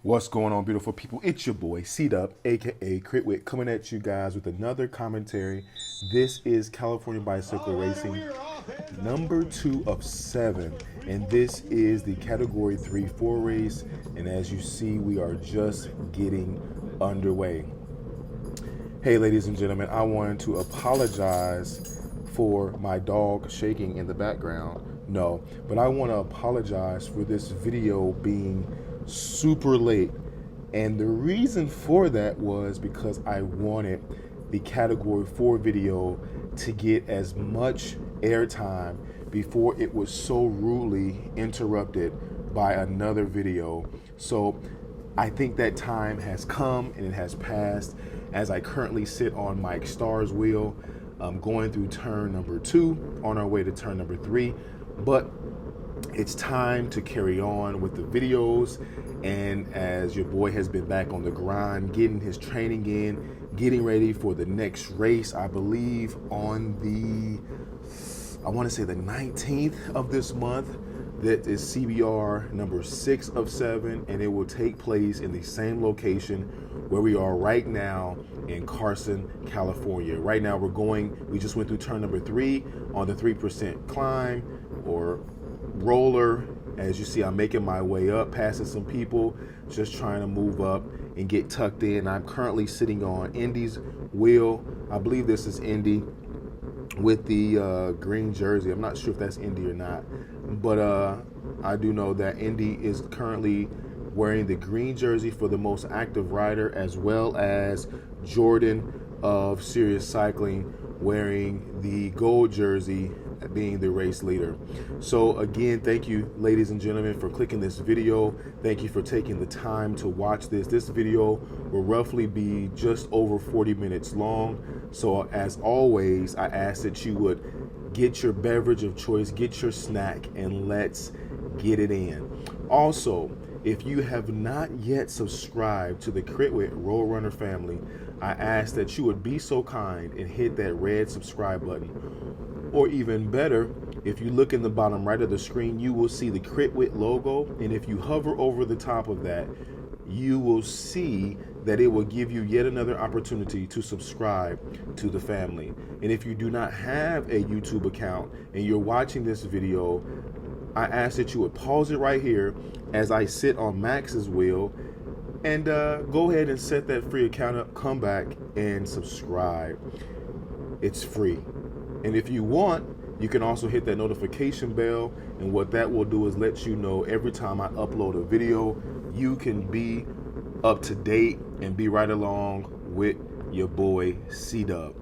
What's going on, beautiful people? It's your boy, C-Dub, aka Whit, coming at you guys with another commentary. This is California Bicycle Racing, number 2 of 7, and this is the Category 3-4 race, and as you see, we are just getting underway. Hey, ladies and gentlemen, I wanted to apologize for my dog shaking in the background. No, but I want to apologize for this video being super late, and the reason for that was because I wanted the Category 4 video to get as much airtime before it was so rudely interrupted by another video. So I think that time has come and it has passed as I currently sit on Mike Starr's wheel, going through turn number 2 on our way to turn number 3, but it's time to carry on with the videos. And as your boy has been back on the grind, getting his training in, getting ready for the next race, I believe on I want to say the 19th of this month. That is CBR number 6 of 7, and it will take place in the same location where we are right now in Carson, California. Right now we just went through turn number 3 on the 3% climb or roller. As you see, I'm making my way up, passing some people, just trying to move up and get tucked in. I'm currently sitting on Indy's wheel. I believe this is Indy with the green jersey. I'm not sure if that's Indy or not, but I do know that Indy is currently wearing the green jersey for the most active rider, as well as Jordan of Serious Cycling wearing the gold jersey, being the race leader. So again, thank you, ladies and gentlemen, for clicking this video. Thank you for taking the time to watch this. This video will roughly be just over 40 minutes long. So as always, I ask that you would get your beverage of choice, get your snack, and let's get it in. Also, if you have not yet subscribed to the Critwit Road Runner family, I ask that you would be so kind and hit that red subscribe button. Or even better, if you look in the bottom right of the screen, you will see the Critwit logo. And if you hover over the top of that, you will see that it will give you yet another opportunity to subscribe to the family. And if you do not have a YouTube account and you're watching this video, I ask that you would pause it right here as I sit on Max's wheel and go ahead and set that free account up, come back and subscribe. It's free. And if you want, you can also hit that notification bell, and what that will do is let you know every time I upload a video. You can be up to date and be right along with your boy C-Dub.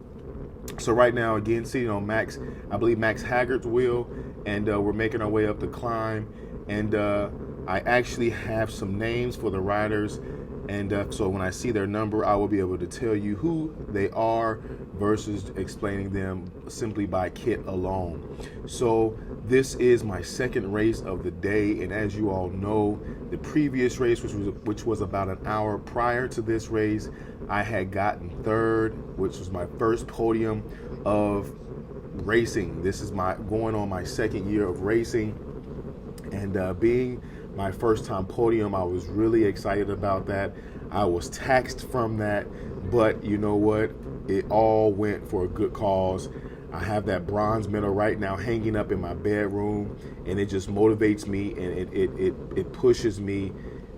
So right now, again, sitting on I believe Max Haggard's wheel, and we're making our way up the climb. And I actually have some names for the riders, and so when I see their number, I will be able to tell you who they are versus explaining them simply by kit alone. So this is my second race of the day, and as you all know, the previous race, which was about an hour prior to this race, I had gotten third, which was my first podium of racing. This is going on my second year of racing, and being my first time podium, I was really excited about that. I was taxed from that, but you know what? It all went for a good cause. I have that bronze medal right now hanging up in my bedroom, and it just motivates me, and it pushes me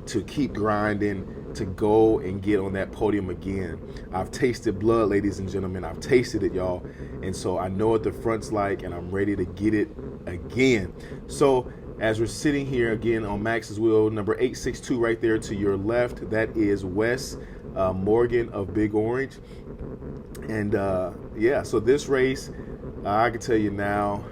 to keep grinding, to go and get on that podium again. I've tasted blood, ladies and gentlemen. I've tasted it, y'all. And so I know what the front's like, and I'm ready to get it again. So as we're sitting here again on Max's wheel, number 862 right there to your left, that is Wes Morgan of Big Orange. And yeah, so this race, I can tell you now,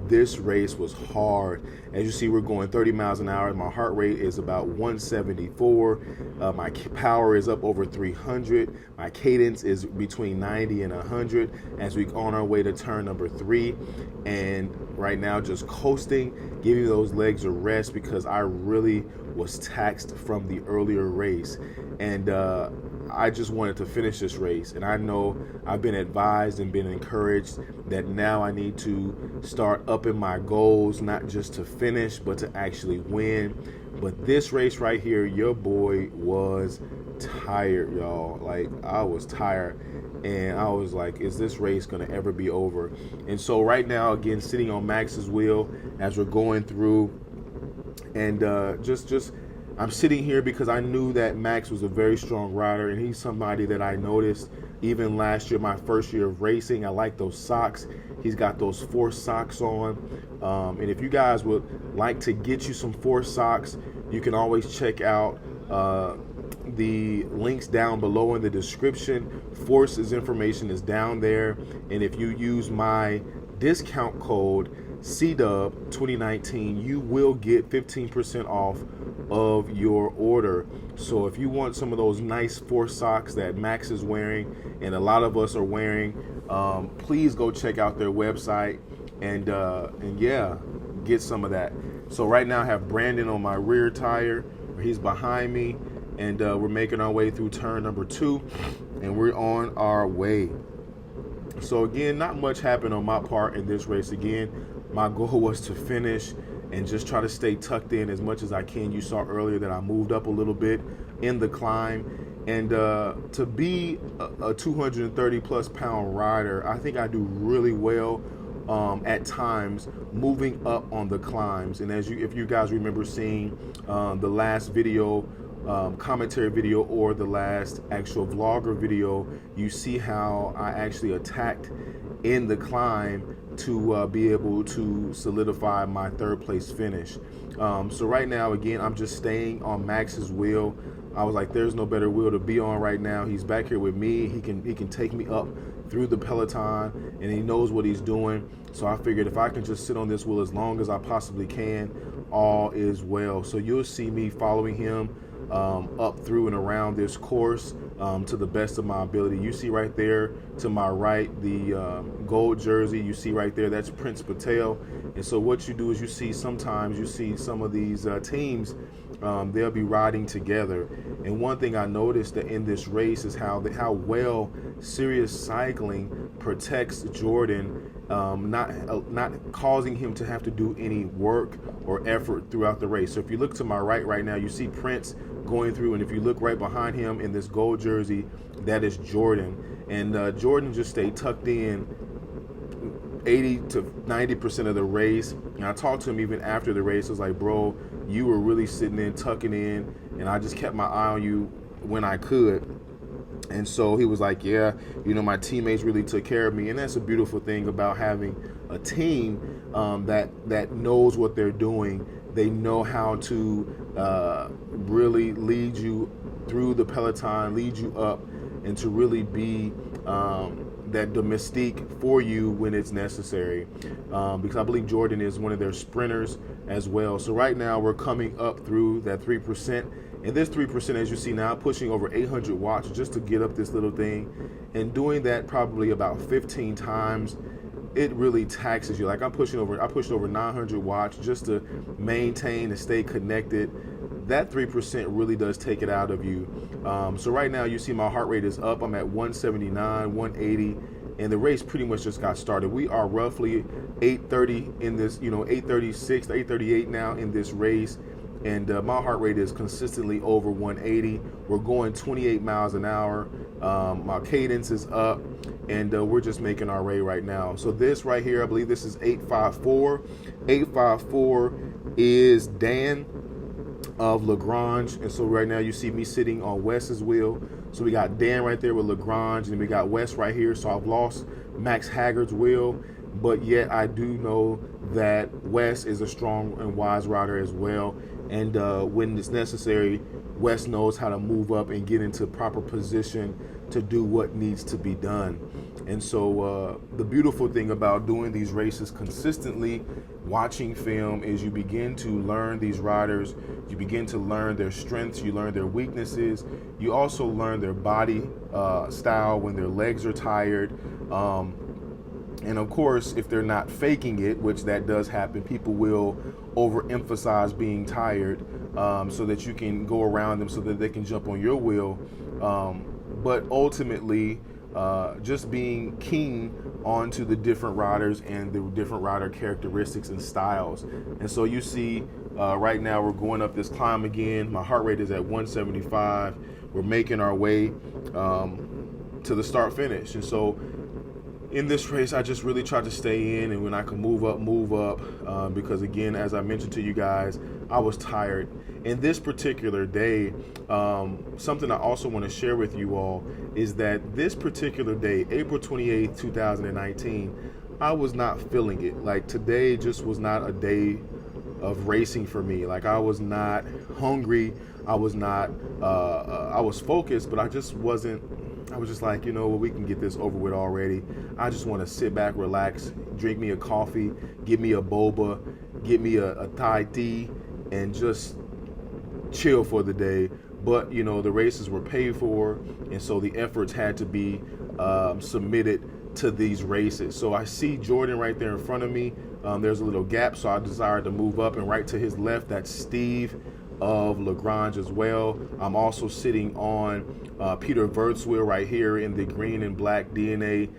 this race was hard. As you see, we're going 30 miles an hour. My heart rate is about 174. My power is up over 300. My cadence is between 90 and 100 as we on our way to turn number 3. And right now, just coasting, giving those legs a rest because I really was taxed from the earlier race. And I just wanted to finish this race, and I know I've been advised and been encouraged that now I need to start upping my goals, not just to finish, but to actually win, But this race right here, your boy was tired, y'all. Like, I was tired, and I was like, is this race gonna ever be over? And so right now, again, sitting on Max's wheel as we're going through, and just I'm sitting here because I knew that Max was a very strong rider, and he's somebody that I noticed even last year, my first year of racing. I like those socks. He's got those Force socks on. And if you guys would like to get you some Force socks, you can always check out the links down below in the description. Force's information is down there. And if you use my discount code CDUB 2019, you will get 15% off of your order. So if you want some of those nice Force socks that Max is wearing and a lot of us are wearing, please go check out their website and yeah, get some of that. So right now I have Brandon on my rear tire. He's behind me, and we're making our way through turn number 2, and we're on our way. So again, not much happened on my part in this race. Again, my goal was to finish and just try to stay tucked in as much as I can. You saw earlier that I moved up a little bit in the climb, and to be a 230 plus pound rider, I think I do really well at times moving up on the climbs. And if you guys remember seeing the last video, commentary video, or the last actual vlogger video, you see how I actually attacked in the climb to be able to solidify my 3rd place finish. So right now, again, I'm just staying on Max's wheel. I was like, there's no better wheel to be on right now. He's back here with me. He can take me up through the peloton, and he knows what he's doing. So I figured if I can just sit on this wheel as long as I possibly can, all is well. So you'll see me following him up through and around this course to the best of my ability. You see right there to my right the gold jersey. You see right there, that's Prince Patel. And so what you do is sometimes you see some of these teams, they'll be riding together. And one thing I noticed that in this race is how well Sirius Cycling protects Jordan, not causing him to have to do any work or effort throughout the race. So if you look to my right now, you see Prince going through, and if you look right behind him in this gold jersey, that is Jordan. And Jordan just stayed tucked in 80 to 90% of the race. And I talked to him even after the race. I was like, bro, you were really sitting in, tucking in, and I just kept my eye on you when I could. And so he was like, yeah, my teammates really took care of me. And that's a beautiful thing about having a team that knows what they're doing. They know how to really lead you through the peloton, lead you up, and to really be that domestique for you when it's necessary. Because I believe Jordan is one of their sprinters as well. So right now we're coming up through that 3%. And this 3%, as you see now, pushing over 800 watts just to get up this little thing. And doing that probably about 15 times, it really taxes you. Like I pushed over 900 watts just to maintain and stay connected. That 3% really does take it out of you. So right now you see my heart rate is up. I'm at 179, 180, and the race pretty much just got started. We are roughly 830 in this, 836 to 838 now in this race. And my heart rate is consistently over 180. We're going 28 miles an hour. My cadence is up, and we're just making our way right now. So this right here, I believe this is 854. 854 is Dan of Lagrange. And so right now you see me sitting on Wes's wheel. So we got Dan right there with Lagrange, and we got Wes right here. So I've lost Max Haggard's wheel, but yet I do know that Wes is a strong and wise rider as well. And when it's necessary, Wes knows how to move up and get into proper position to do what needs to be done. And so the beautiful thing about doing these races consistently, watching film, is you begin to learn these riders. You begin to learn their strengths. You learn their weaknesses. You also learn their body style when their legs are tired. And of course, if they're not faking it, which that does happen, people will overemphasize being tired so that you can go around them so that they can jump on your wheel. But ultimately, just being keen onto the different riders and the different rider characteristics and styles. And so you see Right now we're going up this climb again. My heart rate is at 175. We're making our way to the start finish. And so in this race, I just really tried to stay in, and when I can move up, because again, as I mentioned to you guys, I was tired. In this particular day, something I also want to share with you all is that this particular day, April 28th, 2019, I was not feeling it. Like, today just was not a day of racing for me. Like, I was not hungry. I was not, I was focused, but I just wasn't. I was just like, you know what, we can get this over with already. I just want to sit back, relax, drink me a coffee, get me a boba, get me a Thai tea, and just chill for the day. But, you know, the races were paid for, and so the efforts had to be submitted to these races. So I see Jordan right there in front of me. There's a little gap, so I desired to move up, and right to his left, that's Steve of Lagrange as well. I'm also sitting on Peter Vert's wheel right here in the green and black DNA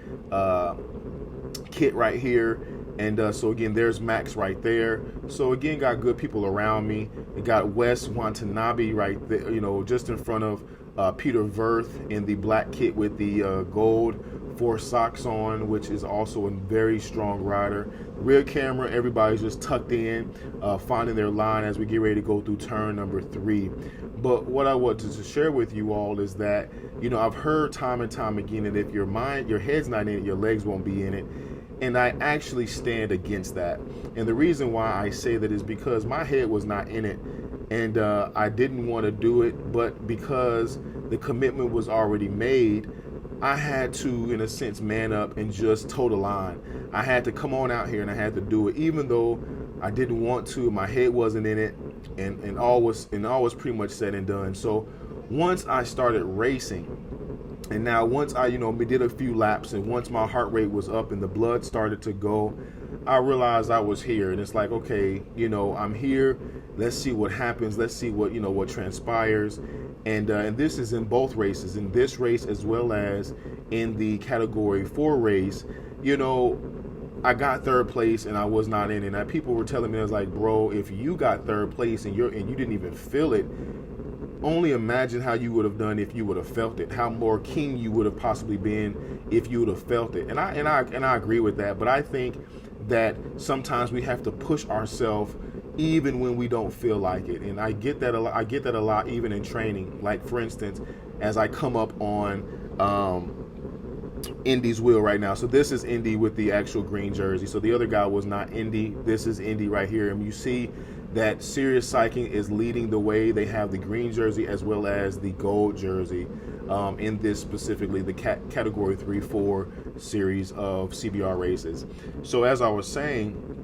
kit right here. And so again, there's Max right there. So again, got good people around me. We got Wes Watanabe right there, you know, just in front of Peter Verth in the black kit with the gold 4 socks on, which is also a very strong rider. Rear camera, everybody's just tucked in, finding their line as we get ready to go through turn number 3. But what I wanted to share with you all is that, you know, I've heard time and time again that if your head's not in it, your legs won't be in it. And I actually stand against that. And the reason why I say that is because my head was not in it, and I didn't want to do it, but because the commitment was already made, I had to, in a sense, man up and just toe the line. I had to come on out here and I had to do it, even though I didn't want to. My head wasn't in it, and all was pretty much said and done. So once I started racing, and now once I, you know, did a few laps, and once my heart rate was up and the blood started to go, I realized I was here. And it's like, okay, you know, I'm here. Let's see what happens. Let's see what, you know, what transpires. And this is in both races, in this race as well as in the category 4 race. You know, I got 3rd place and I was not in it. And people were telling me, I was like, bro, if you got 3rd place and you didn't even feel it, only imagine how you would have done if you would have felt it, how more keen you would have possibly been if you would have felt it. And I agree with that. But I think that sometimes we have to push ourselves even when we don't feel like it. And I get that a lot. I get that a lot even in training. Like, for instance, as I come up on Indy's wheel right now. So this is Indy with the actual green jersey. So the other guy was not Indy. This is Indy right here. And you see that Sirius Cycling is leading the way. They have the green jersey as well as the gold jersey in this specifically the category 3-4 series of CBR races. So as I was saying,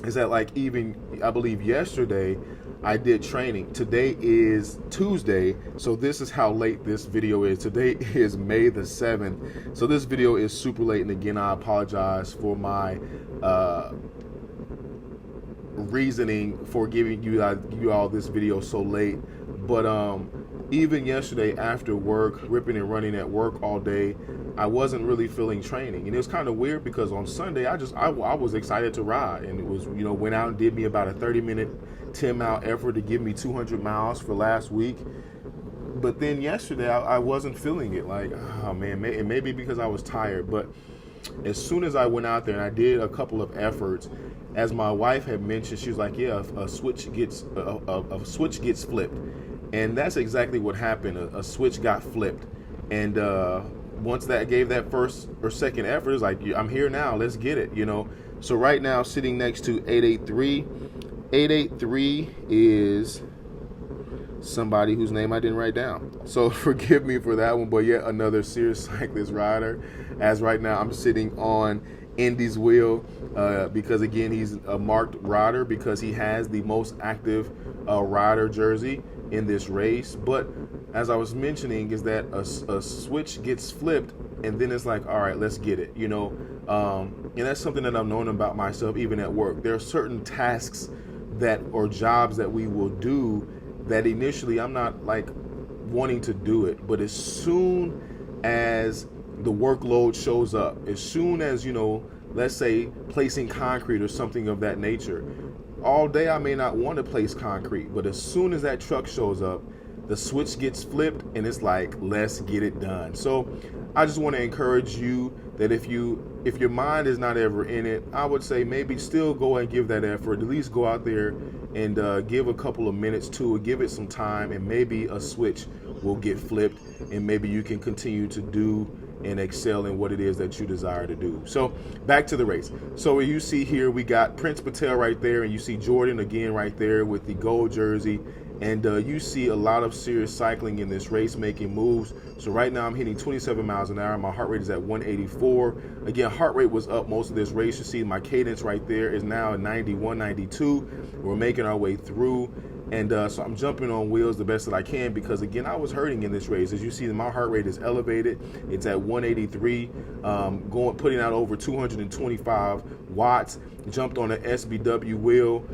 is that, like, even I believe yesterday I did training. Today is Tuesday, so this is how late this video is. Today is May the 7th, so this video is super late, and again, I apologize for my reasoning for giving you all this video so late. But even yesterday after work, ripping and running at work all day, I wasn't really feeling training. And it was kind of weird because on Sunday I was excited to ride, and it was, you know, went out and did me about a 30-minute 10-mile effort to give me 200 miles for last week. But then yesterday I wasn't feeling it. Like, oh man, it may be because I was tired. But as soon as I went out there and I did a couple of efforts, as my wife had mentioned, she was like, yeah, a switch gets flipped. And that's exactly what happened. A switch got flipped. And once that gave that first or second effort, it's like, I'm here now, let's get it, you know. So right now, sitting next to 883. 883 is somebody whose name I didn't write down. So forgive me for that one, but yet another serious cyclist rider. As right now, I'm sitting on Indy's wheel because, again, he's a marked rider because he has the most active rider jersey in this race. But as I was mentioning, is that a switch gets flipped, and then it's like, all right, let's get it, you know. And that's something that I've known about myself even at work. There are certain tasks or jobs that we will do that initially I'm not like wanting to do it, but as soon as the workload shows up, as soon as, you know, let's say placing concrete or something of that nature, all day I may not want to place concrete, but as soon as that truck shows up, the switch gets flipped and it's like, let's get it done. So I just want to encourage you that if your mind is not ever in it, I would say maybe still go and give that effort. At least go out there and give a couple of minutes to it, give it some time, and maybe a switch will get flipped, and maybe you can continue to do and excel in what it is that you desire to do. So back to the race. So you see here, we got Prince Patel right there, and you see Jordan again right there with the gold jersey. And you see a lot of serious cycling in this race, making moves. So right now I'm hitting 27 miles an hour. My heart rate is at 184. Again, heart rate was up most of this race. You see my cadence right there is now at 91, 92. We're making our way through. And so I'm jumping on wheels the best that I can, because again, I was hurting in this race. As you see, my heart rate is elevated. It's at 183, putting out over 225 watts. Jumped on an SBW wheel.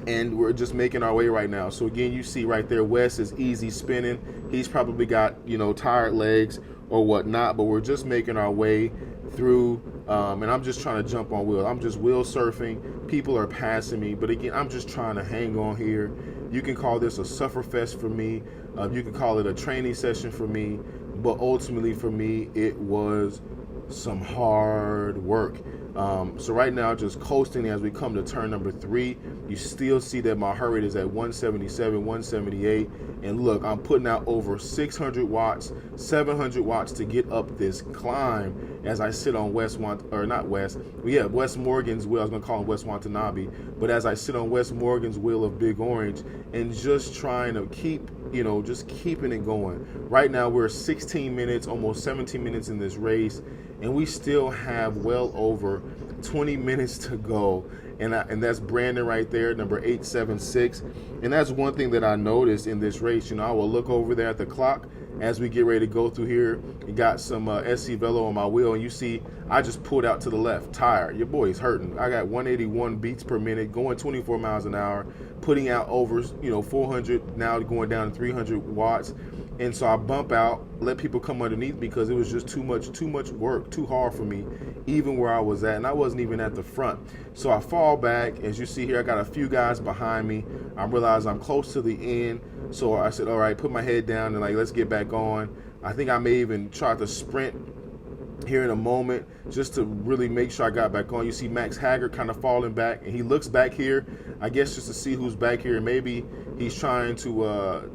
And we're just making our way right now. So again, you see right there, Wes is easy spinning. He's probably got, tired legs or whatnot, but we're just making our way through. And I'm just trying to jump on wheels. I'm just wheel surfing. People are passing me, but again, I'm just trying to hang on here. You can call this a sufferfest for me. You can call it a training session for me, but ultimately for me, it was some hard work. So right now, just coasting as we come to turn number 3. You still see that my heart rate is at 177, 178. And look, I'm putting out over 600 watts, 700 watts to get up this climb as I sit on Wes Morgan's wheel. I was going to call him Wes Watanabe. But as I sit on Wes Morgan's wheel of Big Orange and just trying to keep, just keeping it going. Right now, we're 16 minutes, almost 17 minutes in this race. And we still have well over 20 minutes to go. And that's Brandon right there, number 876. And that's one thing that I noticed in this race. I will look over there at the clock as we get ready to go through here. You got some SC VELO on my wheel, and you see I just pulled out to the left, tired. Your boy's hurting. I got 181 beats per minute, going 24 miles an hour, putting out over 400, now going down to 300 watts. And so I bump out, let people come underneath, because it was just too much work, too hard for me, even where I was at, and I wasn't even at the front. So I fall back. As you see here, I got a few guys behind me. I realize I'm close to the end, so I said, all right, put my head down and let's get back on. I think I may even try to sprint here in a moment just to really make sure I got back on. You see Max Haggard kind of falling back, and he looks back here, I guess just to see who's back here, and maybe he's trying to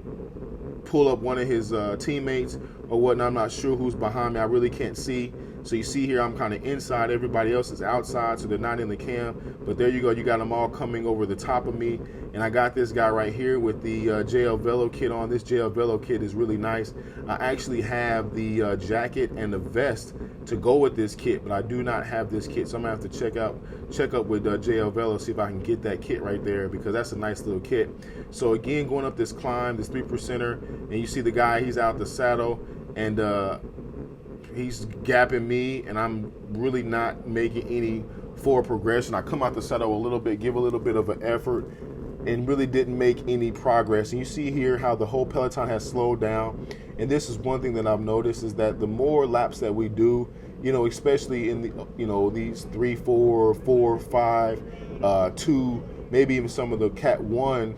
pull up one of his teammates or whatnot. I'm not sure who's behind me. I really can't see. So you see here, I'm kind of inside. Everybody else is outside, so they're not in the cam. But there you go. You got them all coming over the top of me. And I got this guy right here with the JL VELO kit on. This JL VELO kit is really nice. I actually have the jacket and the vest to go with this kit, but I do not have this kit. So I'm going to have to check up with JL VELO, see if I can get that kit right there, because that's a nice little kit. So again, going up this climb, this 3%er, and you see the guy, he's out the saddle, and he's gapping me, and I'm really not making any forward progression. I come out the saddle a little bit, give a little bit of an effort, and really didn't make any progress. And you see here how the whole peloton has slowed down. And this is one thing that I've noticed, is that the more laps that we do, especially in the these 3, 4, 4, 5, 2, maybe even some of the Cat 1,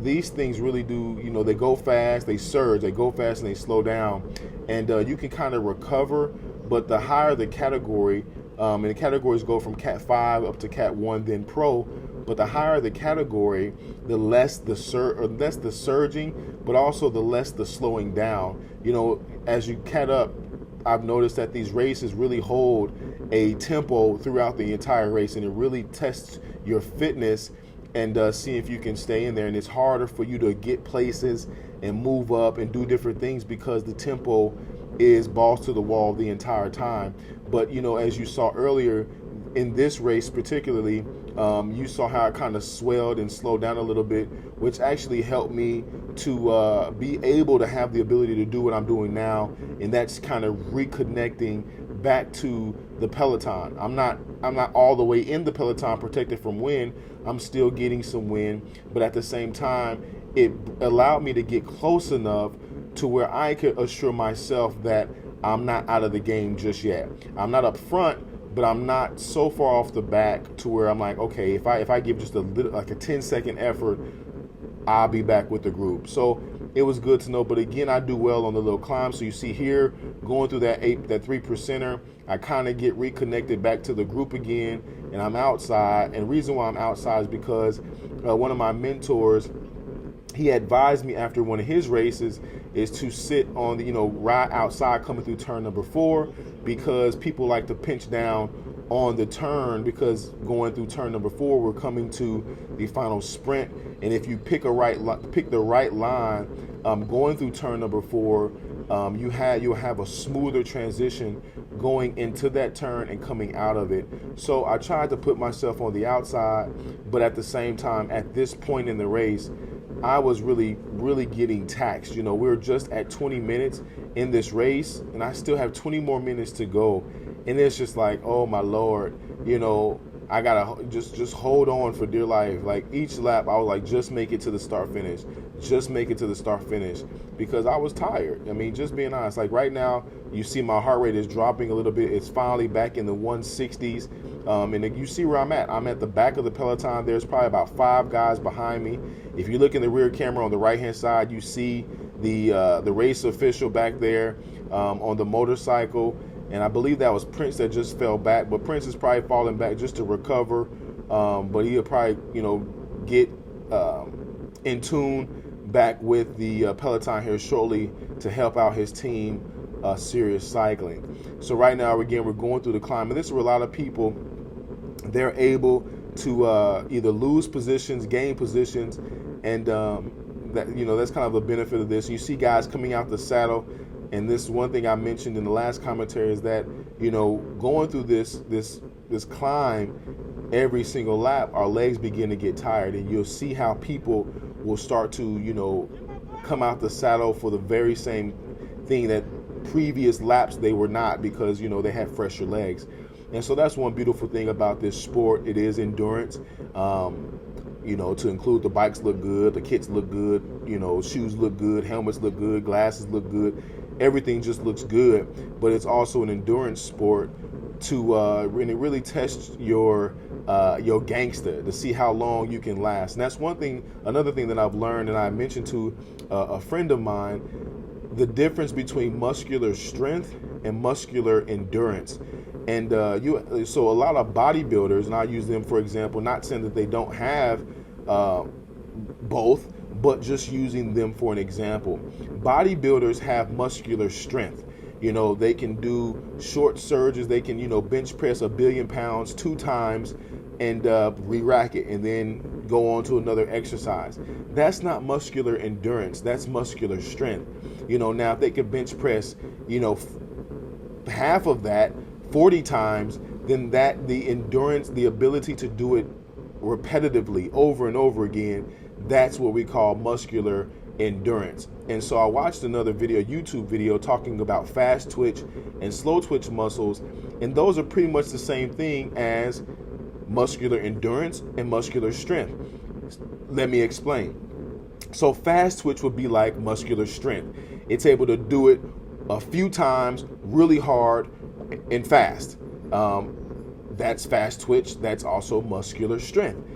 these things really do, they go fast, they surge, they go fast and they slow down. And you can kind of recover, but the higher the category, and the categories go from Cat 5 up to Cat 1, then Pro, but the higher the category, the less the surging, but also the less the slowing down. As you cat up, I've noticed that these races really hold a tempo throughout the entire race, and it really tests your fitness and see if you can stay in there. And it's harder for you to get places and move up and do different things, because the tempo is balls to the wall the entire time. But as you saw earlier in this race particularly, you saw how it kind of swelled and slowed down a little bit, which actually helped me to be able to have the ability to do what I'm doing now, and that's kind of reconnecting back to the peloton. I'm not all the way in the peloton protected from wind. I'm still getting some wind, but at the same time, it allowed me to get close enough to where I could assure myself that I'm not out of the game just yet. I'm not up front, but I'm not so far off the back to where I'm like, okay, if I give just a little, like a 10-second effort, I'll be back with the group. So it was good to know. But again, I do well on the little climb. So you see here, going through that 3%er, I kind of get reconnected back to the group again, and I'm outside. And the reason why I'm outside is because one of my mentors, he advised me after one of his races is to sit on the, right outside coming through turn number 4, because people like to pinch down on the turn, because going through turn number 4, we're coming to the final sprint. And if you pick the right line going through turn number 4, you'll have a smoother transition going into that turn and coming out of it. So I tried to put myself on the outside, but at the same time, at this point in the race, I was really getting taxed. We're just at 20 minutes in this race, and I still have 20 more minutes to go. And it's just like, oh my Lord, I gotta just hold on for dear life. Like each lap, I was like, just make it to the start finish, just make it to the start finish, because I was tired. I mean, just being honest. Like right now, you see my heart rate is dropping a little bit. It's finally back in the 160s, and you see where I'm at. I'm at the back of the peloton. There's probably about 5 guys behind me. If you look in the rear camera on the right hand side, you see the race official back there on the motorcycle. And I believe that was Prince that just fell back, but Prince is probably falling back just to recover. But he'll probably, get in tune back with the peloton here shortly to help out his team, Serious Cycling. So right now, again, we're going through the climb, and this is where a lot of people, they're able to either lose positions, gain positions, and that's kind of a benefit of this. You see guys coming out the saddle. And this one thing I mentioned in the last commentary is that, going through this climb every single lap, our legs begin to get tired, and you'll see how people will start to, come out the saddle for the very same thing that previous laps they were not, because, they had fresher legs. And so that's one beautiful thing about this sport. It is endurance. To include the bikes look good, the kits look good, shoes look good, helmets look good, glasses look good. Everything just looks good, but it's also an endurance sport to really test your gangster, to see how long you can last. And that's another thing that I've learned, and I mentioned to a friend of mine, the difference between muscular strength and muscular endurance. And so a lot of bodybuilders, and I use them for example, not saying that they don't have both, but just using them for an example. Bodybuilders have muscular strength. They can do short surges. They can, bench press 1 billion pounds 2 times and re-rack it and then go on to another exercise. That's not muscular endurance. That's muscular strength. Now if they could bench press, half of that 40 times, then the endurance, the ability to do it repetitively over and over again, that's what we call muscular endurance. And so I watched another YouTube video talking about fast twitch and slow twitch muscles, and those are pretty much the same thing as muscular endurance and muscular strength. Let me explain. So fast twitch would be like muscular strength. It's able to do it a few times really hard and fast. That's fast twitch. That's also muscular strength.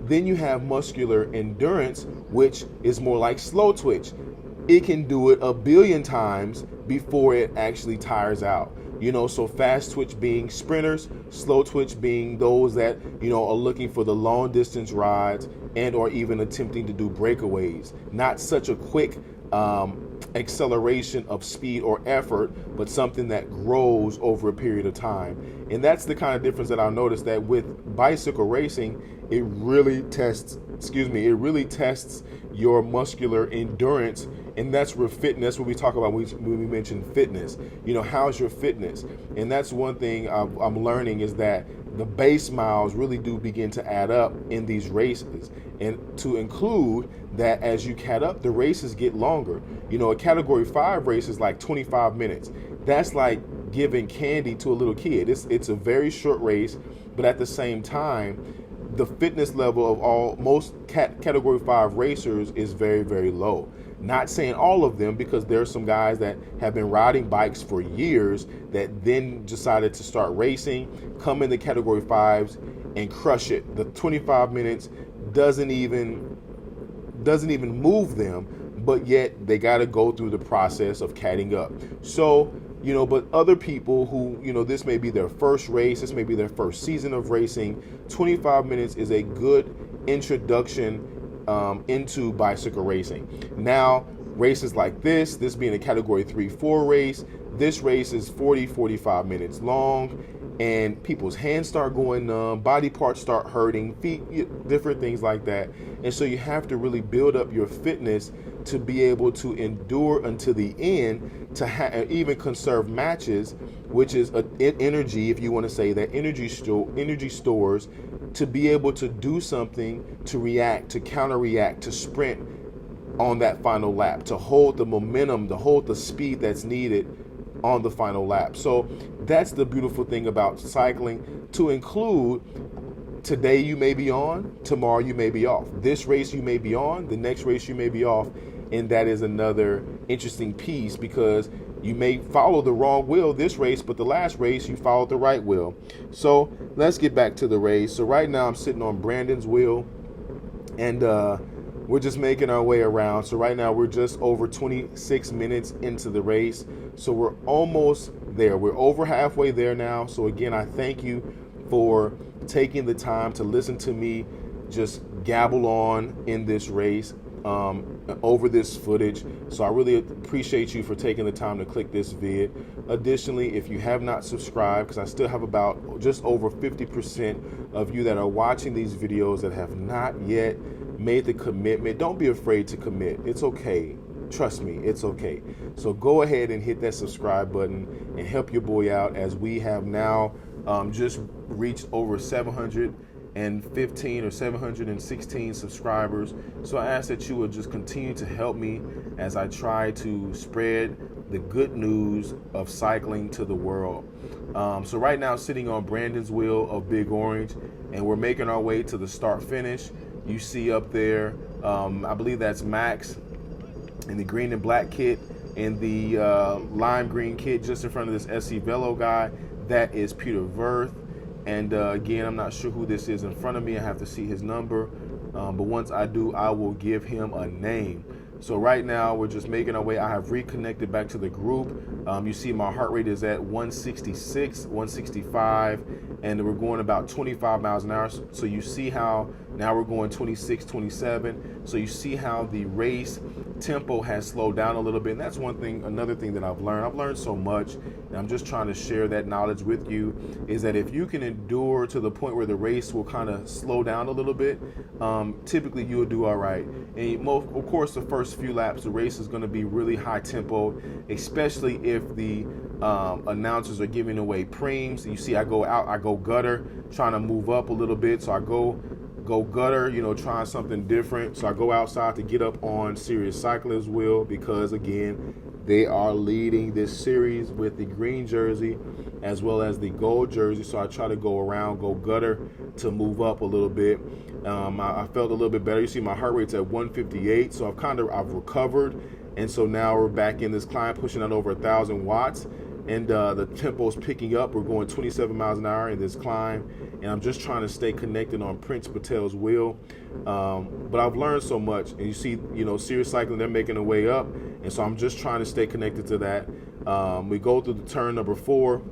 Then you have muscular endurance, which is more like slow twitch. It can do it 1 billion times before it actually tires out. So fast twitch being sprinters, slow twitch being those that, are looking for the long distance rides and or even attempting to do breakaways. Not such a quick acceleration of speed or effort, but something that grows over a period of time. And that's the kind of difference that I noticed, that with bicycle racing, it really tests your muscular endurance. And that's where fitness, what we talk about when we mention fitness. How's your fitness? And that's one thing I'm learning, is that the base miles really do begin to add up in these races. And to include that, as you cat up, the races get longer. A category 5 race is like 25 minutes. That's like giving candy to a little kid. It's a very short race, but at the same time, the fitness level of most category 5 racers is very, very low. Not saying all of them, because there's some guys that have been riding bikes for years that then decided to start racing, come in the category 5s and crush it. The 25 minutes doesn't even move them, but yet they got to go through the process of catting up. So, but other people who, this may be their first race, this may be their first season of racing, 25 minutes is a good introduction into bicycle racing. Now, races like this being a category 3-4 race, this race is 40-45 minutes long, and people's hands start going numb, body parts start hurting, feet, different things like that. And so you have to really build up your fitness to be able to endure until the end, to even conserve matches, which is energy, if you want to say that, energy stores, to be able to do something, to react, to counter-react, to sprint on that final lap, to hold the momentum, to hold the speed that's needed on the final lap. So that's the beautiful thing about cycling, to include today you may be on, tomorrow you may be off. This race you may be on, the next race you may be off. And that is another interesting piece, because you may follow the wrong wheel this race, but the last race you followed the right wheel. So let's get back to the race. So right now I'm sitting on Brandon's wheel, and we're just making our way around. So right now we're just over 26 minutes into the race. So we're almost there. We're over halfway there now. So again, I thank you for taking the time to listen to me just gabble on in this race, over this footage. So I really appreciate you for taking the time to click this vid. Additionally, if you have not subscribed, because I still have about just over 50% of you that are watching these videos that have not yet made the commitment, don't be afraid to commit. It's okay. Trust me, it's okay. So go ahead and hit that subscribe button and help your boy out, as we have now just reached over 715 or 716 subscribers. So I ask that you would just continue to help me as I try to spread the good news of cycling to the world. So right now, sitting on Brandon's wheel of Big Orange, and we're making our way to the start finish. You see up there, I believe that's Max in the green and black kit, and the lime green kit just in front of this SC VELO guy. That is Peter Verth. And again, I'm not sure who this is in front of me. I have to see his number. But once I do, I will give him a name. So right now, we're just making our way. I have reconnected back to the group. You see my heart rate is at 166, 165, and we're going about 25 miles an hour. So you see how now we're going 26, 27. So you see how the race tempo has slowed down a little bit. And that's another thing that I've learned. I've learned so much, and I'm just trying to share that knowledge with you, is that if you can endure to the point where the race will kind of slow down a little bit, typically you'll do all right. And of course, the first few laps, the race is going to be really high tempo, especially if the announcers are giving away preems. You see I go gutter, trying to move up a little bit. So I go gutter, trying something different. So I go outside to get up on Serious Cyclist wheel, because again, they are leading this series with the green jersey as well as the gold jersey. So I try to go around, go gutter to move up a little bit. I felt a little bit better. You see my heart rate's at 158. So I've recovered. And so now we're back in this climb, pushing out over 1,000 watts. And the tempo's picking up. We're going 27 miles an hour in this climb. And I'm just trying to stay connected on Prince Patel's wheel. But I've learned so much. And you see, Serious Cycling, they're making their way up. And so I'm just trying to stay connected to that. We go through the turn number 4.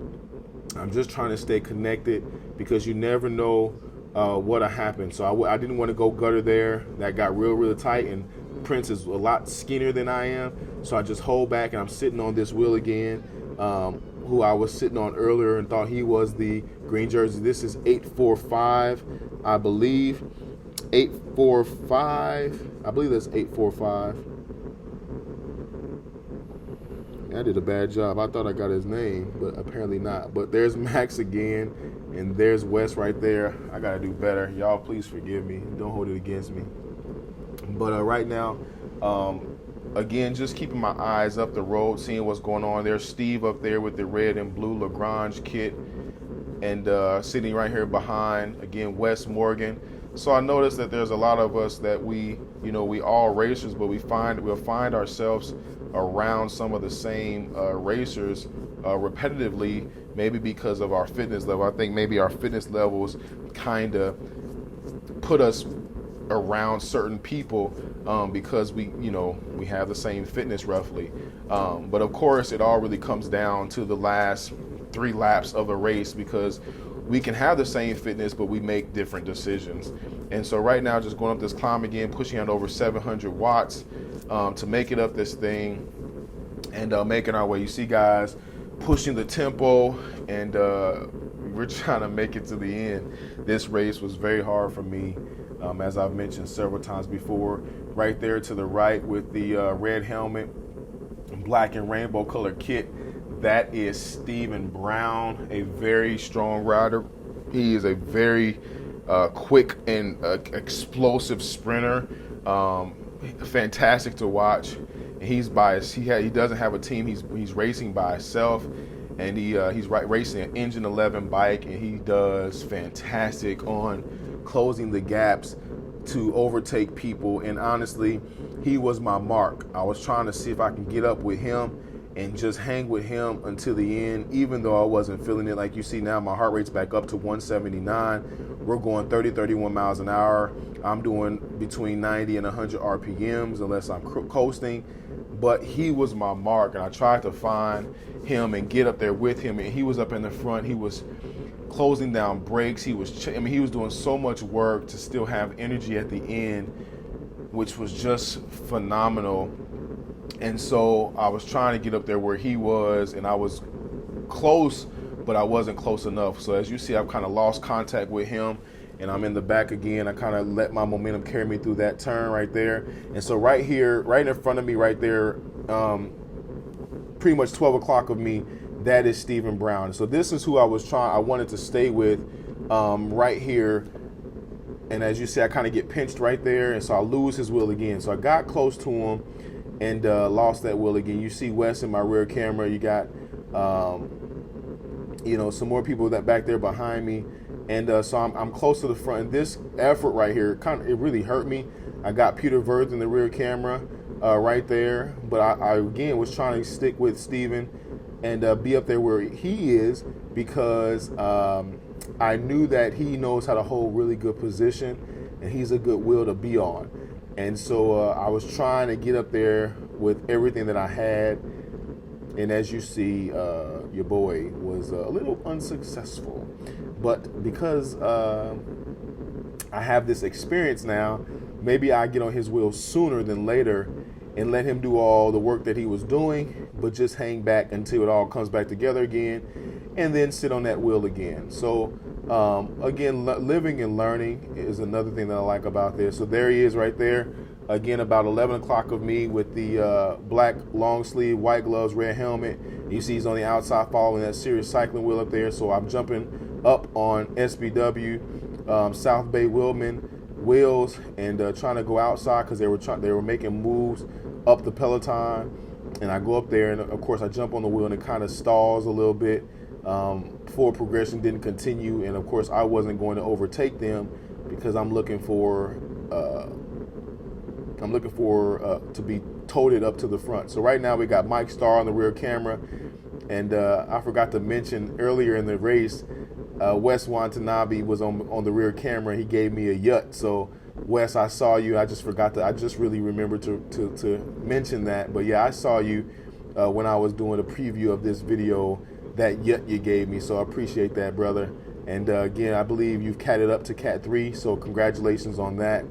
I'm just trying to stay connected, because you never know what'll happen. So I didn't want to go gutter there. That got really tight. And Prince is a lot skinnier than I am. So I just hold back, and I'm sitting on this wheel again. Who I was sitting on earlier and thought he was the green jersey. This is 845, I believe. 845. I believe that's 845. I did a bad job. I thought I got his name, but apparently not. But there's Max again, and there's Wes right there. I got to do better. Y'all, please forgive me. Don't hold it against me. But right now, again, just keeping my eyes up the road, seeing what's going on. There's Steve up there with the red and blue Lagrange kit, and sitting right here behind, again, Wes Morgan. So I noticed that there's a lot of us that we You know, we all racers, but we'll find ourselves around some of the same racers repetitively, maybe because of our fitness level. I think maybe our fitness levels kind of put us around certain people because we have the same fitness roughly. But of course, it all really comes down to the last 3 laps of a race, because we can have the same fitness, but we make different decisions. And so right now, just going up this climb again, pushing out over 700 watts to make it up this thing, and making our way. You see guys pushing the tempo, and we're trying to make it to the end. This race was very hard for me, as I've mentioned several times before. Right there to the right with the red helmet, black and rainbow colored kit, that is Stephen Brown, a very strong rider. He is a very quick and explosive sprinter. Fantastic to watch. And he doesn't have a team. He's racing by himself, and he's racing an Engine 11 bike, and he does fantastic on closing the gaps to overtake people. And honestly, he was my mark. I was trying to see if I can get up with him and just hang with him until the end, even though I wasn't feeling it. Like you see now, my heart rate's back up to 179. We're going 31 miles an hour. I'm doing between 90 and 100 RPMs unless I'm coasting. But he was my mark, and I tried to find him and get up there with him, and he was up in the front. He was closing down brakes. He was doing so much work to still have energy at the end, which was just phenomenal. And so I was trying to get up there where he was, and I was close, but I wasn't close enough. So as you see, I've kind of lost contact with him, and I'm in the back again. I kind of let my momentum carry me through that turn right there. And so right here, right in front of me right there, pretty much 12 o'clock of me, that is Stephen Brown. So this is who I wanted to stay with right here. And as you see, I kind of get pinched right there, and so I lose his wheel again. So I got close to him and lost that wheel again. You see Wes in my rear camera. You got some more people that back there behind me, and so I'm close to the front. And this effort right here, it really hurt me. I got Peter Verth in the rear camera right there, but I again was trying to stick with Steven and be up there where he is, because I knew that he knows how to hold really good position, and he's a good wheel to be on. And so I was trying to get up there with everything that I had. And as you see, Ya Boi was a little unsuccessful. But because I have this experience now, maybe I get on his wheel sooner than later and let him do all the work that he was doing, but just hang back until it all comes back together again, and then sit on that wheel again. So again, living and learning is another thing that I like about this. So there he is right there. Again, about 11 o'clock of me with the black long sleeve, white gloves, red helmet. You see he's on the outside following that serious cycling wheel up there. So I'm jumping up on SBW, South Bay Wheelman wheels, and trying to go outside because they were making moves up the Peloton. And I go up there, and of course I jump on the wheel, and it kind of stalls a little bit. Forward progression didn't continue, and of course I wasn't going to overtake them because I'm looking for to be toted up to the front. So right now we got Mike Starr on the rear camera, and I forgot to mention earlier in the race, Wes Watanabe was on the rear camera. He gave me a yut. So Wes, I saw you. I just really remembered to mention that. But yeah, I saw you when I was doing a preview of this video, that yut you gave me. So I appreciate that, brother. And again, I believe you've catted up to Cat 3, so congratulations on that.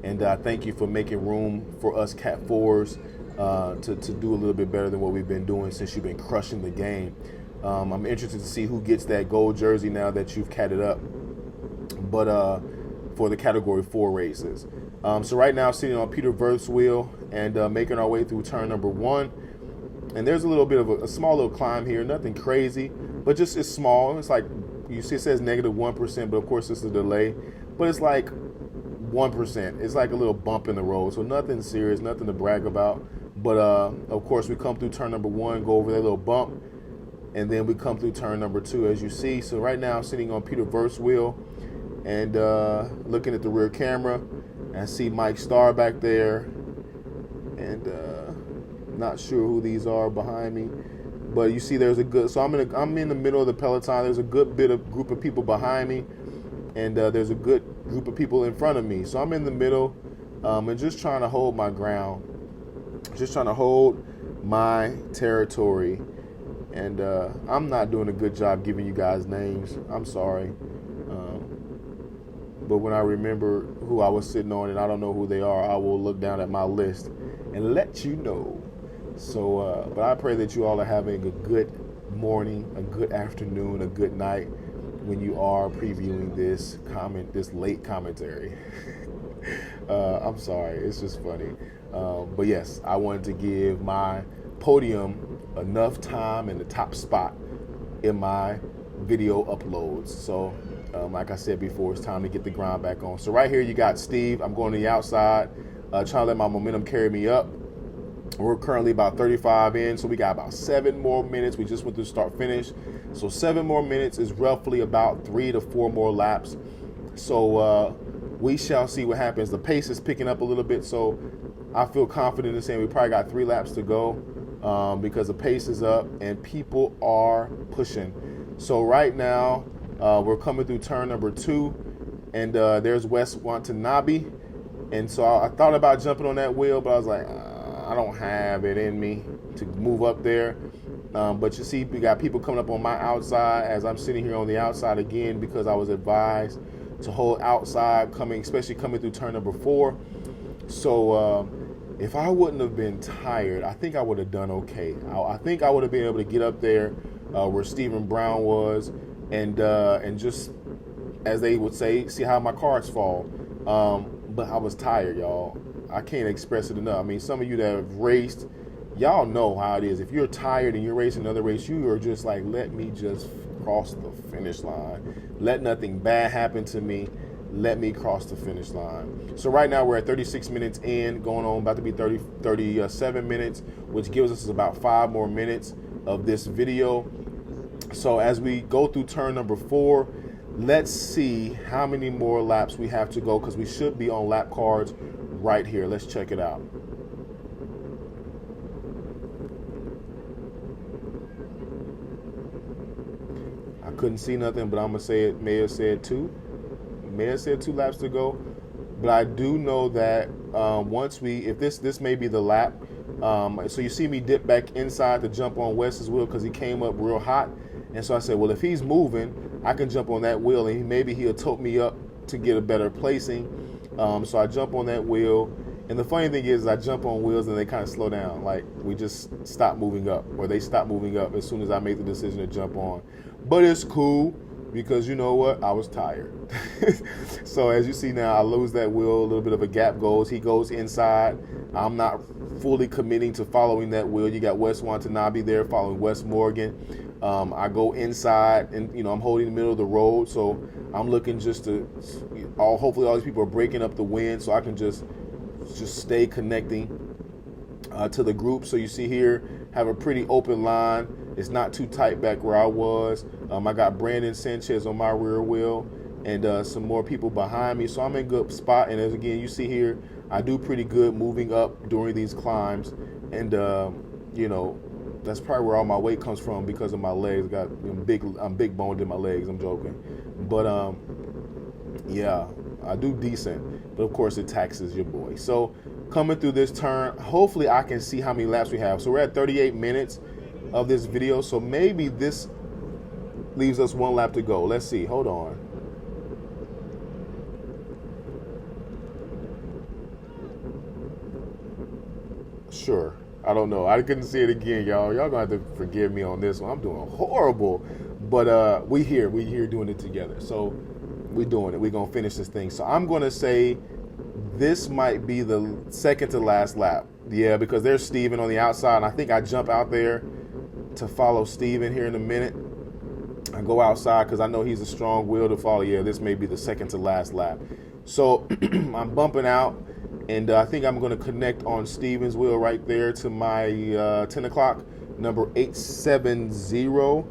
And thank you for making room for us Cat 4s to do a little bit better than what we've been doing since you've been crushing the game. I'm interested to see who gets that gold jersey now that you've catted up, but for the Category 4 races. So right now, sitting on Peter Verth's wheel and making our way through turn number 1. And there's a little bit of a small little climb here, nothing crazy, but just it's small. It's like, you see it says -1%, but of course it's a delay, but it's like 1%. It's like a little bump in the road, so nothing serious, nothing to brag about. But of course we come through turn number 1, go over that little bump, and then we come through turn number 2, as you see. So right now I'm sitting on Peter Verth's wheel and looking at the rear camera, I see Mike Starr back there, and not sure who these are behind me, but you see there's a good. So I'm in the middle of the peloton. There's a good group of people behind me, and there's a good group of people in front of me. So I'm in the middle, and just trying to hold my ground, just trying to hold my territory. And I'm not doing a good job giving you guys names. I'm sorry. But when I remember who I was sitting on and I don't know who they are, I will look down at my list and let you know. So, but I pray that you all are having a good morning, a good afternoon, a good night when you are previewing this late commentary. I'm sorry, it's just funny. But yes, I wanted to give my podium enough time in the top spot in my video uploads. So like I said before, it's time to get the grind back on. So right here you got Steve. I'm going to the outside, trying to let my momentum carry me up. We're currently about 35 in, so we got about 7 more minutes. We just went through start finish, so 7 more minutes is roughly about 3 to 4 more laps. So we shall see what happens. The pace is picking up a little bit, so I feel confident in saying we probably got 3 laps to go, because the pace is up and people are pushing. So right now we're coming through turn number 2, and there's Wes Watanabe, and so I thought about jumping on that wheel, but I was like, I don't have it in me to move up there. But you see, we got people coming up on my outside as I'm sitting here on the outside again, because I was advised to hold outside, especially coming through turn number 4. So if I wouldn't have been tired, I think I would have done okay. I think I would have been able to get up there where Stephen Brown was, and just, as they would say, see how my cards fall. But I was tired, y'all. I can't express it enough. I mean, some of you that have raced, y'all know how it is. If you're tired and you're racing another race, you are just like, let me just cross the finish line. Let nothing bad happen to me. Let me cross the finish line. So right now we're at 36 minutes in, going on about to be 37 minutes, which gives us about 5 more minutes of this video. So as we go through turn number 4, let's see how many more laps we have to go, because we should be on lap cards right here. Let's check it out. I couldn't see nothing, but I'm gonna say it may have said 2 laps to go. But I do know that if this may be the lap, so you see me dip back inside to jump on Wes's wheel because he came up real hot, and so I said, well, if he's moving, I can jump on that wheel and maybe he'll tote me up to get a better placing. So I jump on that wheel, and the funny thing is I jump on wheels and they kind of slow down, like we just stop moving up, or they stop moving up as soon as I make the decision to jump on. But it's cool, because you know what, I was tired. So as you see now, I lose that wheel, a little bit of a gap goes, he goes inside. I'm not fully committing to following that wheel. You got Wes Watanabe there following Wes Morgan. I go inside, and I'm holding the middle of the road, so I'm looking just to, hopefully all these people are breaking up the wind, so I can just stay connecting to the group. So you see here, have a pretty open line. It's not too tight back where I was. I got Brandon Sanchez on my rear wheel, and some more people behind me, so I'm in a good spot. And as again, you see here, I do pretty good moving up during these climbs, and that's probably where all my weight comes from, because of my legs. I'm big boned in my legs. I'm joking, but yeah, I do decent. But of course, it taxes your boy. So coming through this turn, hopefully I can see how many laps we have. So we're at 38 minutes of this video. So maybe this leaves us 1 lap to go. Let's see. Hold on. Sure. I don't know. I couldn't see it again, y'all. Y'all gonna have to forgive me on this one. I'm doing horrible. But we here doing it together. So we doing it. We're gonna finish this thing. So I'm gonna say this might be the second to last lap. Yeah, because there's Steven on the outside, and I think I jump out there to follow Steven here in a minute. I go outside because I know he's a strong wheel to follow. Yeah, this may be the second to last lap. So I'm bumping out, and I think I'm going to connect on Steven's wheel right there to my 10 o'clock, number 870.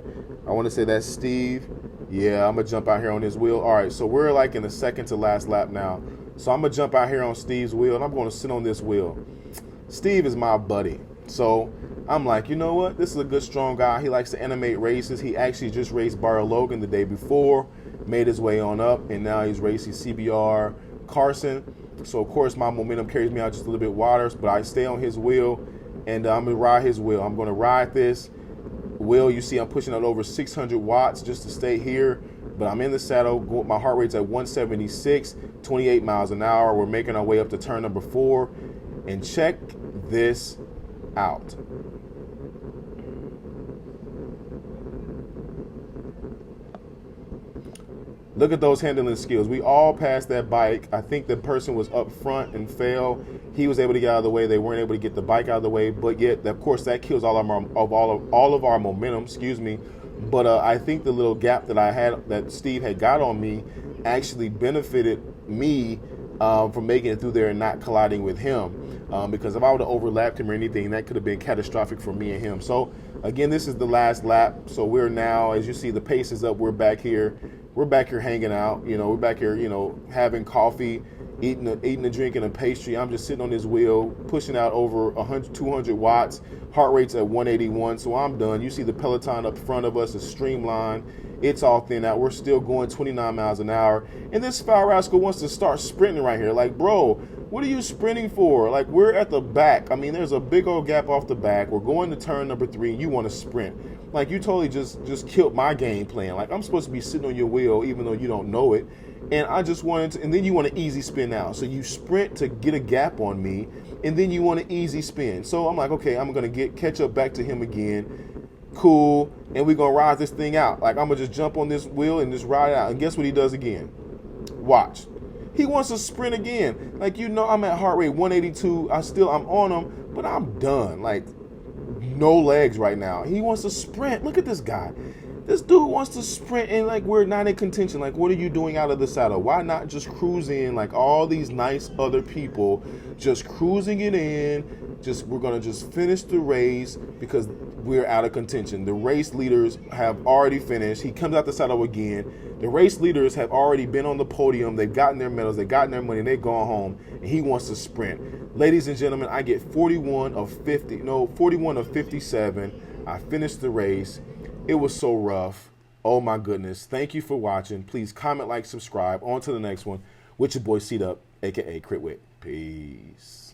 I want to say that's Steve. Yeah, I'm going to jump out here on his wheel. All right, so we're like in the second to last lap now. So I'm gonna jump out here on Steve's wheel and I'm gonna sit on this wheel. Steve is my buddy. So I'm like, you know what? This is a good, strong guy. He likes to animate races. He actually just raced Bar Logan the day before, made his way on up, and now he's racing CBR Carson. So of course my momentum carries me out just a little bit wider, but I stay on his wheel and I'm gonna ride his wheel. I'm gonna ride this wheel. You see I'm pushing out over 600 watts just to stay here, but I'm in the saddle. My heart rate's at 176, 28 miles an hour. We're making our way up to turn number 4, and check this out. Look at those handling skills. We all passed that bike. I think the person was up front and fell. He was able to get out of the way. They weren't able to get the bike out of the way, but yet, of course, that kills all of our momentum. Excuse me. But I think the little gap that I had, that Steve had got on me, actually benefited me from making it through there and not colliding with him. Because if I would have overlapped him or anything, that could have been catastrophic for me and him. So again, this is the last lap. So we're now, as you see, the pace is up. We're back here. We're back here hanging out. You know, we're back here, you know, having coffee, eating a drink and a pastry. I'm just sitting on this wheel, pushing out over 100, 200 watts. Heart rate's at 181. So I'm done. You see the Peloton up front of us is streamlined. It's all thin out. We're still going 29 miles an hour. And this foul rascal wants to start sprinting right here. Like, bro, what are you sprinting for? Like, we're at the back. I mean, there's a big old gap off the back. We're going to turn number 3. You want to sprint. Like, you totally just killed my game plan. Like, I'm supposed to be sitting on your wheel even though you don't know it. And I just wanted to, and then you want an easy spin out. So you sprint to get a gap on me, and then you want an easy spin. So I'm like, okay, I'm going to catch up back to him again. Cool. And we're going to ride this thing out. Like, I'm going to just jump on this wheel and just ride it out. And guess what he does again? Watch. He wants to sprint again. Like, you know, I'm at heart rate 182. I'm on him, but I'm done. Like, no legs right now. He wants to sprint. Look at this guy. This dude wants to sprint, and like, we're not in contention. Like, what are you doing out of the saddle? Why not just cruise in like all these nice other people, just cruising it in? We're gonna just finish the race because we're out of contention. The race leaders have already finished. He comes out the saddle again. The race leaders have already been on the podium. They've gotten their medals. They've gotten their money. They've gone home, and he wants to sprint. Ladies and gentlemen, I get 41 of 57. I finished the race. It was so rough. Oh my goodness. Thank you for watching. Please comment, like, subscribe. On to the next one with your boy C-Dub, aka Whit. Peace.